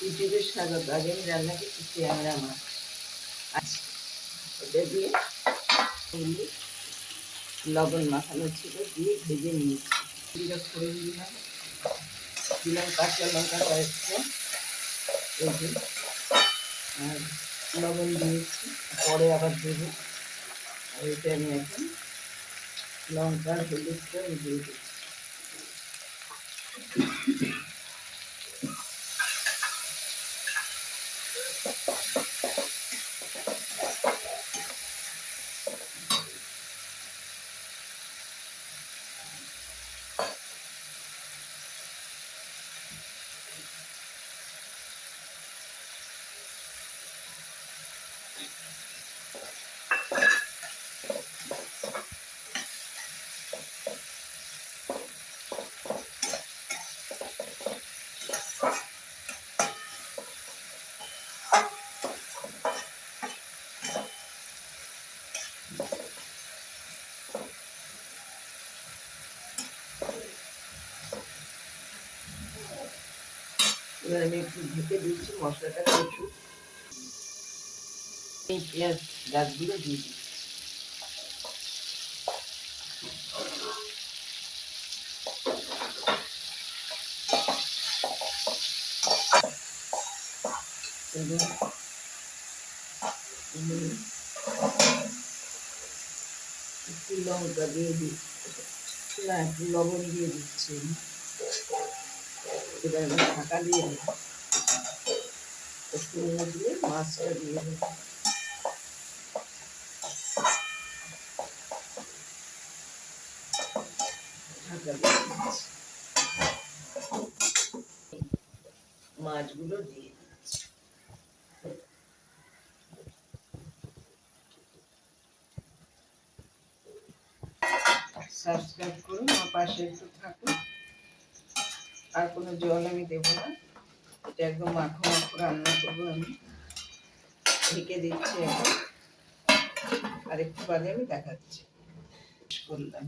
ইউটিউবের স্বাগত। আগে আমি রান্না করছি ট্যাংরা মাছ। আচ্ছা, এটা দিয়ে লবণ মাখানো ছিল, দিয়ে ভেজে নিয়েছি। জিরা ফোড়ন দিলাম কাঁচা লঙ্কা কয়েকটা, এই যে, আর লবণ দিয়েছি, পরে আবার দেবো। আর এটা আমি এখন লঙ্কার হলুদটা দিয়ে দিচ্ছি। এবার আমি একটু ঢেকে দিচ্ছি, মশলাটা কচু এই পেঁয়াজ গাছগুলো দিয়ে দিচ্ছি। একটু লঙ্কা দিয়ে দিচ্ছি, না একটু লবণ দিয়ে দিচ্ছি। এবার আমি ঢাকা দিয়ে দেবো, একটু দিয়ে মাছটা দিয়ে দেবো। ঢাকা দিয়ে দিচ্ছি, মাছগুলো দিয়ে দিচ্ছি। সাবস্ক্রাইব করুন, আমার পাশে একটু থাকুন। আর কোনো জল আমি দেবো না, এটা একদম মাখো মাখো রান্না করবো আমি। ঢেকে দিচ্ছি এখন, আর একটু বাদে আমি দেখাচ্ছি। করলাম।